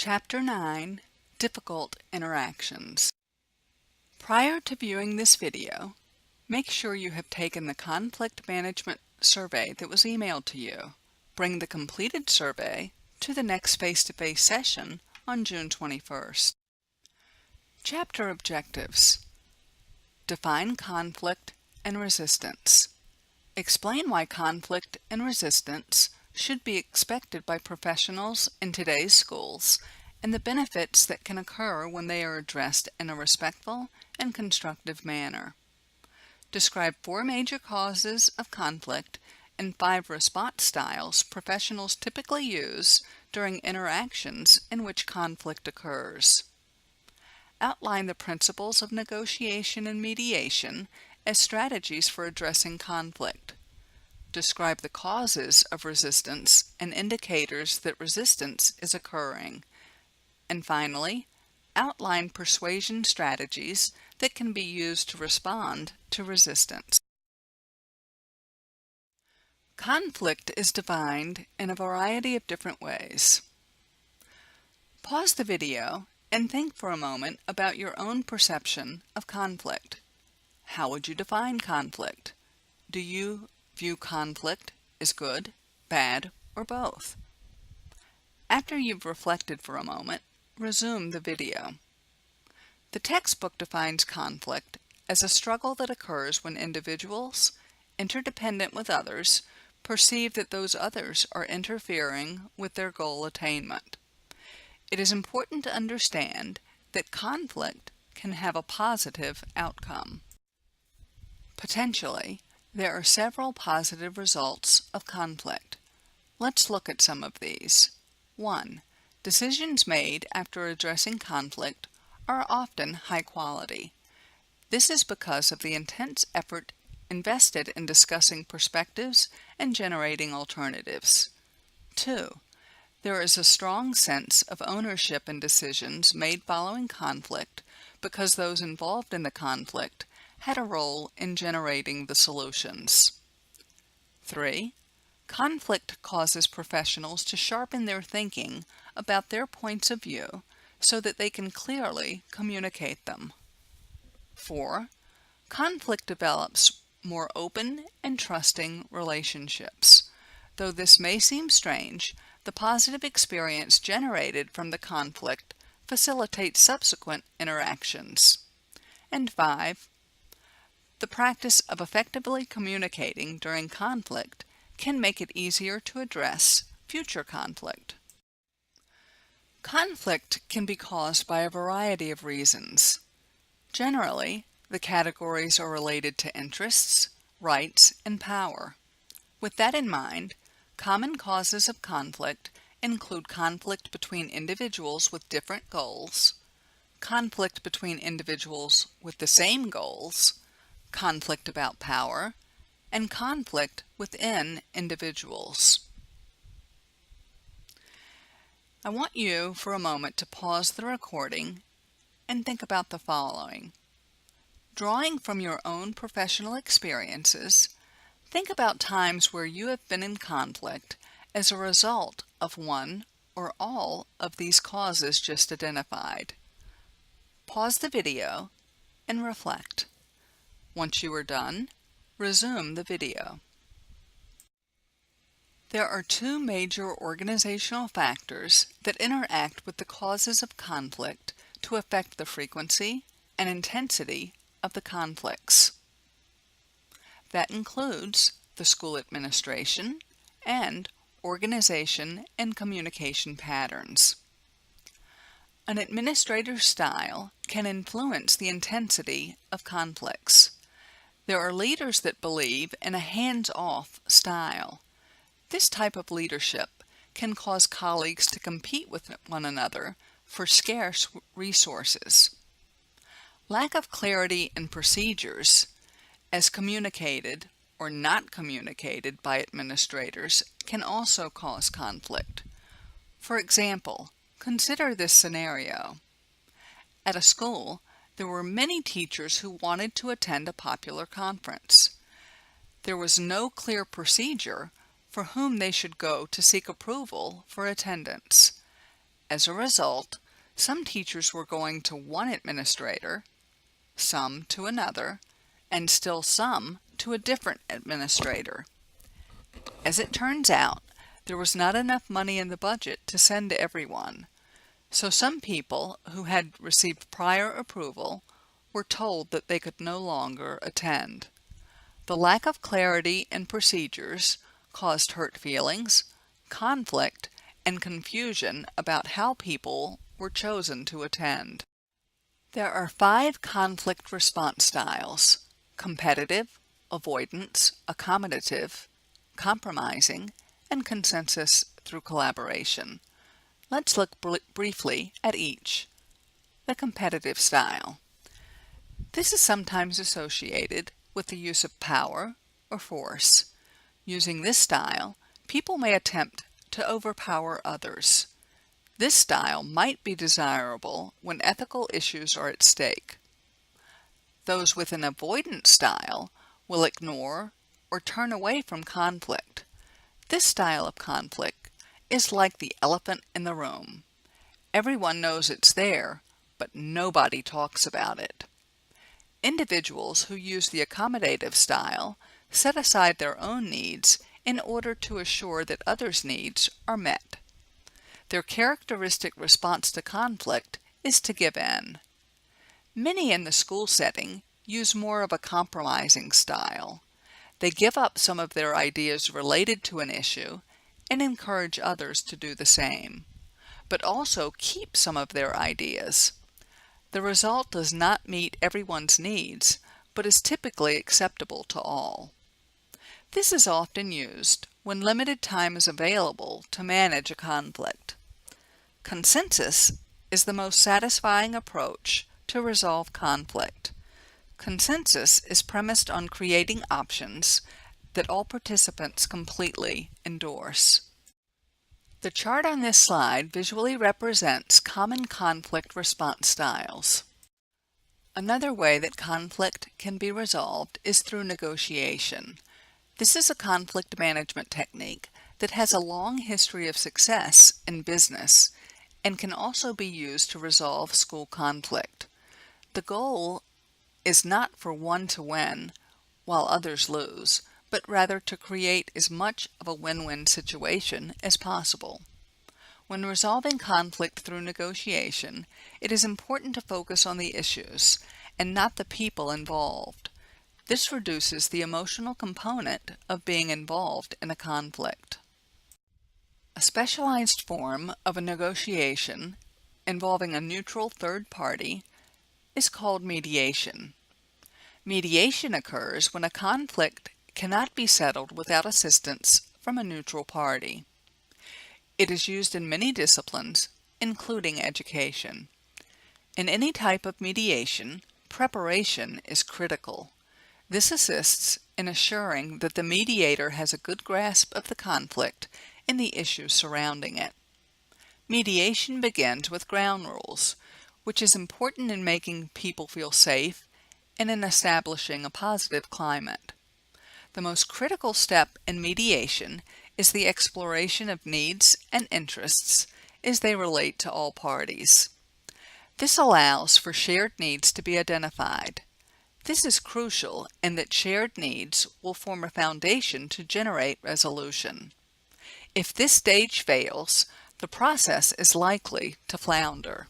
Chapter 9, Difficult Interactions. Prior to viewing this video, make sure you have taken the conflict management survey that was emailed to you. Bring the completed survey to the next face-to-face session on June 21st. Chapter Objectives. Define conflict and resistance. Explain why conflict and resistance should be expected by professionals in today's schools and the benefits that can occur when they are addressed in a respectful and constructive manner. Describe 4 major causes of conflict and 5 response styles professionals typically use during interactions in which conflict occurs. Outline the principles of negotiation and mediation as strategies for addressing conflict. Describe the causes of resistance and indicators that resistance is occurring. And finally, outline persuasion strategies that can be used to respond to resistance. Conflict is defined in a variety of different ways. Pause the video and think for a moment about your own perception of conflict. How would you define conflict? Do you view conflict as good, bad, or both? After you've reflected for a moment, resume the video. The textbook defines conflict as a struggle that occurs when individuals, interdependent with others, perceive that those others are interfering with their goal attainment. It is important to understand that conflict can have a positive outcome. Potentially, there are several positive results of conflict. Let's look at some of these. 1. Decisions made after addressing conflict are often high quality. This is because of the intense effort invested in discussing perspectives and generating alternatives. 2. There is a strong sense of ownership in decisions made following conflict because those involved in the conflict had a role in generating the solutions. 3. Conflict causes professionals to sharpen their thinking about their points of view so that they can clearly communicate them. 4. Conflict develops more open and trusting relationships. Though this may seem strange, the positive experience generated from the conflict facilitates subsequent interactions. And 5. The practice of effectively communicating during conflict can make it easier to address future conflict. Conflict can be caused by a variety of reasons. Generally, the categories are related to interests, rights, and power. With that in mind, common causes of conflict include conflict between individuals with different goals, conflict between individuals with the same goals, conflict about power, and conflict within individuals. I want you for a moment to pause the recording and think about the following. Drawing from your own professional experiences, think about times where you have been in conflict as a result of one or all of these causes just identified. Pause the video and reflect. Once you are done, resume the video. There are 2 major organizational factors that interact with the causes of conflict to affect the frequency and intensity of the conflicts. That includes the school administration and organization and communication patterns. An administrator's style can influence the intensity of conflicts. There are leaders that believe in a hands-off style. This type of leadership can cause colleagues to compete with one another for scarce resources. Lack of clarity in procedures, as communicated or not communicated by administrators, can also cause conflict. For example, consider this scenario. At a school, there were many teachers who wanted to attend a popular conference. There was no clear procedure for whom they should go to seek approval for attendance. As a result, some teachers were going to one administrator, some to another, and still some to a different administrator. As it turns out, there was not enough money in the budget to send to everyone, so some people who had received prior approval were told that they could no longer attend. The lack of clarity and procedures caused hurt feelings, conflict, and confusion about how people were chosen to attend. There are 5 conflict response styles: competitive, avoidance, accommodative, compromising, and consensus through collaboration. Let's look briefly at each. The competitive style. This is sometimes associated with the use of power or force. Using this style, people may attempt to overpower others. This style might be desirable when ethical issues are at stake. Those with an avoidance style will ignore or turn away from conflict. This style of conflict is like the elephant in the room. Everyone knows it's there, but nobody talks about it. Individuals who use the accommodative style set aside their own needs in order to assure that others' needs are met. Their characteristic response to conflict is to give in. Many in the school setting use more of a compromising style. They give up some of their ideas related to an issue and encourage others to do the same, but also keep some of their ideas. The result does not meet everyone's needs, but is typically acceptable to all. This is often used when limited time is available to manage a conflict. Consensus is the most satisfying approach to resolve conflict. Consensus is premised on creating options that all participants completely endorse. The chart on this slide visually represents common conflict response styles. Another way that conflict can be resolved is through negotiation. This is a conflict management technique that has a long history of success in business and can also be used to resolve school conflict. The goal is not for one to win while others lose, but rather to create as much of a win-win situation as possible. When resolving conflict through negotiation, it is important to focus on the issues and not the people involved. This reduces the emotional component of being involved in a conflict. A specialized form of a negotiation involving a neutral third party is called mediation. Mediation occurs when a conflict cannot be settled without assistance from a neutral party. It is used in many disciplines, including education. In any type of mediation, preparation is critical. This assists in assuring that the mediator has a good grasp of the conflict and the issues surrounding it. Mediation begins with ground rules, which is important in making people feel safe and in establishing a positive climate. The most critical step in mediation is the exploration of needs and interests as they relate to all parties. This allows for shared needs to be identified. This is crucial in that shared needs will form a foundation to generate resolution. If this stage fails, the process is likely to flounder.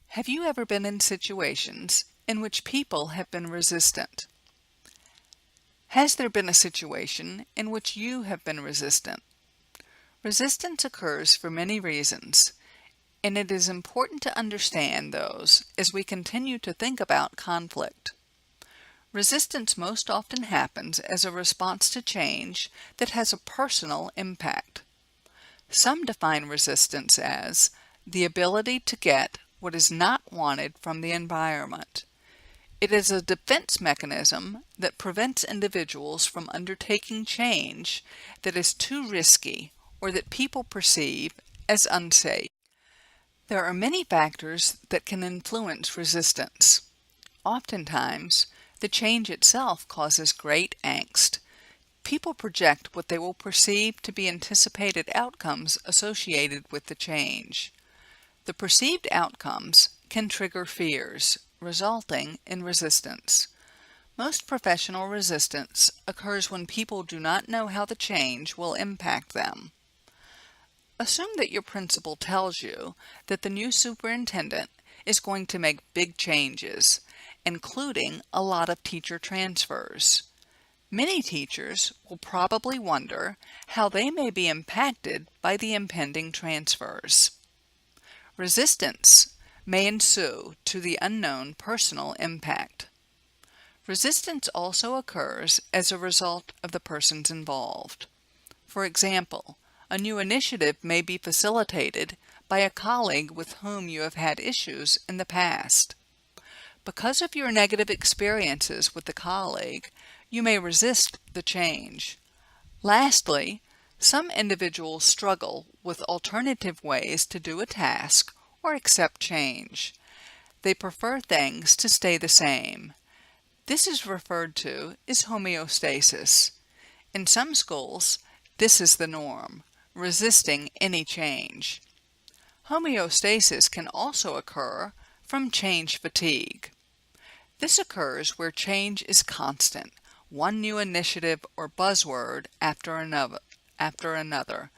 Have you ever been in situations in which people have been resistant? Has there been a situation in which you have been resistant? Resistance occurs for many reasons, and it is important to understand those as we continue to think about conflict. Resistance most often happens as a response to change that has a personal impact. Some define resistance as the ability to get what is not wanted from the environment. It is a defense mechanism that prevents individuals from undertaking change that is too risky or that people perceive as unsafe. There are many factors that can influence resistance. Oftentimes, the change itself causes great angst. People project what they will perceive to be anticipated outcomes associated with the change. The perceived outcomes can trigger fears, resulting in resistance. Most professional resistance occurs when people do not know how the change will impact them. Assume that your principal tells you that the new superintendent is going to make big changes, including a lot of teacher transfers. Many teachers will probably wonder how they may be impacted by the impending transfers. Resistance may ensue to the unknown personal impact. Resistance also occurs as a result of the persons involved. For example, a new initiative may be facilitated by a colleague with whom you have had issues in the past. Because of your negative experiences with the colleague, you may resist the change. Lastly, some individuals struggle with alternative ways to do a task or accept change. They prefer things to stay the same. This is referred to as homeostasis. In some schools, this is the norm, resisting any change. Homeostasis can also occur from change fatigue. This occurs where change is constant, one new initiative or buzzword after another.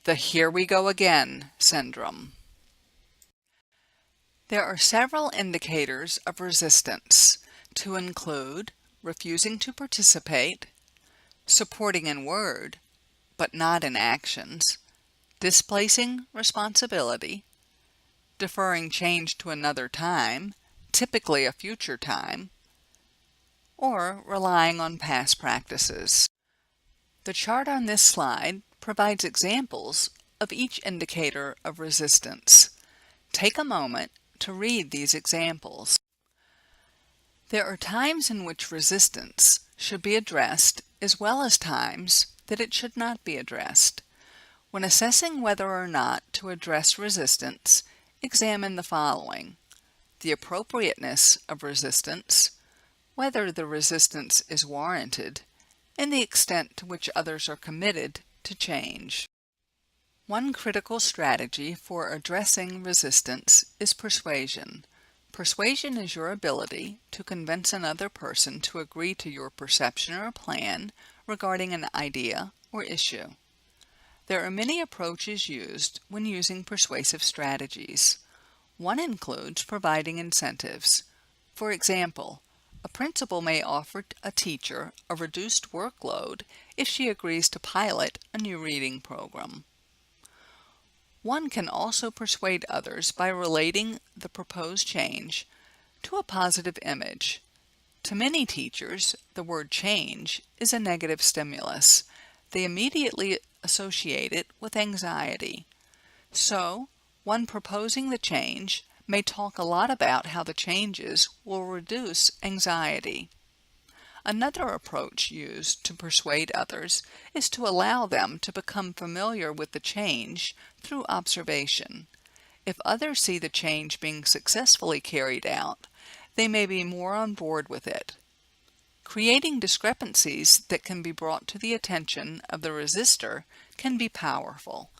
The "here we go again" syndrome. There are several indicators of resistance, to include refusing to participate, supporting in word, but not in actions, displacing responsibility, deferring change to another time, typically a future time, or relying on past practices. The chart on this slide provides examples of each indicator of resistance. Take a moment to read these examples. There are times in which resistance should be addressed as well as times that it should not be addressed. When assessing whether or not to address resistance, examine the following: the appropriateness of resistance, whether the resistance is warranted, and the extent to which others are committed to change. One critical strategy for addressing resistance is persuasion. Persuasion is your ability to convince another person to agree to your perception or plan regarding an idea or issue. There are many approaches used when using persuasive strategies. One includes providing incentives. For example, a principal may offer a teacher a reduced workload if she agrees to pilot a new reading program. One can also persuade others by relating the proposed change to a positive image. To many teachers, the word change is a negative stimulus. They immediately associate it with anxiety. So, one proposing the change may talk a lot about how the changes will reduce anxiety. Another approach used to persuade others is to allow them to become familiar with the change through observation. If others see the change being successfully carried out, they may be more on board with it. Creating discrepancies that can be brought to the attention of the resistor can be powerful.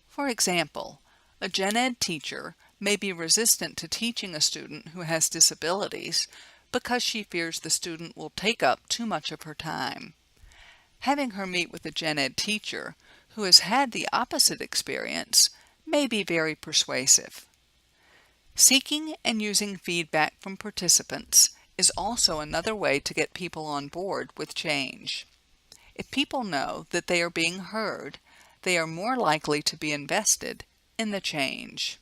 For example, a gen ed teacher may be resistant to teaching a student who has disabilities because she fears the student will take up too much of her time. Having her meet with a gen ed teacher who has had the opposite experience may be very persuasive. Seeking and using feedback from participants is also another way to get people on board with change. If people know that they are being heard, they are more likely to be invested in the change.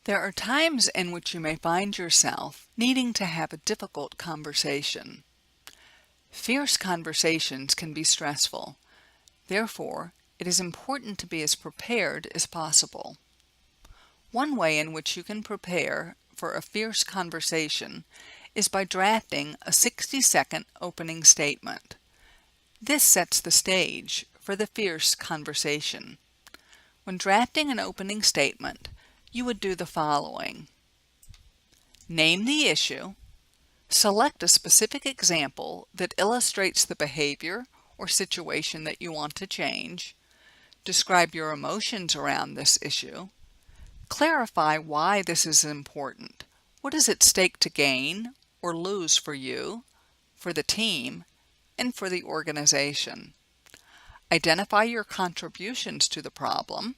There are times in which you may find yourself needing to have a difficult conversation. Fierce conversations can be stressful. Therefore, it is important to be as prepared as possible. One way in which you can prepare for a fierce conversation is by drafting a 60-second opening statement. This sets the stage for the fierce conversation. When drafting an opening statement, you would do the following: name the issue, Select a specific example that illustrates the behavior or situation that you want to change. Describe your emotions around this issue. Clarify why this is important. What is at stake to gain or lose for you, for the team, and for the organization? Identify your contributions to the problem.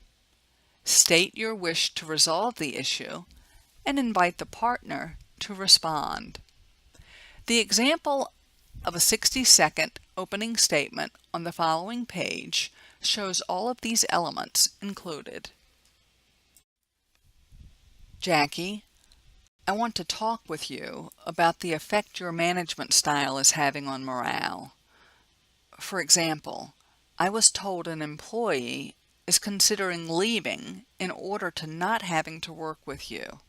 State your wish to resolve the issue, and invite the partner to respond. The example of a 60-second opening statement on the following page shows all of these elements included. Jackie, I want to talk with you about the effect your management style is having on morale. For example, I was told an employee is considering leaving in order to not having to work with you.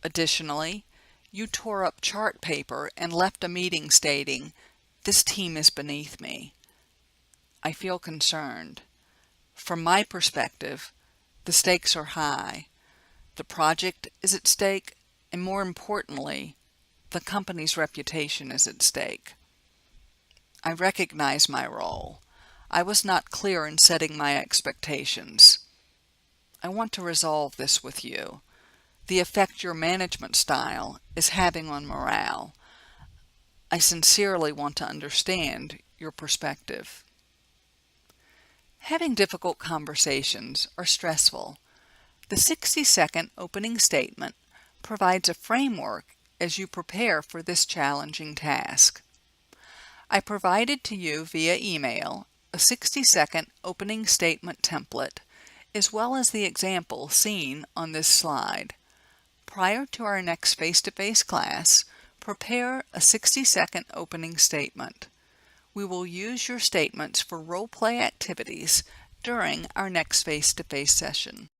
Additionally, you tore up chart paper and left a meeting stating, "This team is beneath me." I feel concerned. From my perspective, the stakes are high. The project is at stake, and more importantly, the company's reputation is at stake. I recognize my role. I was not clear in setting my expectations. I want to resolve this with you. The effect your management style is having on morale. I sincerely want to understand your perspective. Having difficult conversations are stressful. The 60-second opening statement provides a framework as you prepare for this challenging task. I provided to you via email a 60-second opening statement template, as well as the example seen on this slide. Prior to our next face-to-face class, prepare a 60-second opening statement. We will use your statements for role-play activities during our next face-to-face session.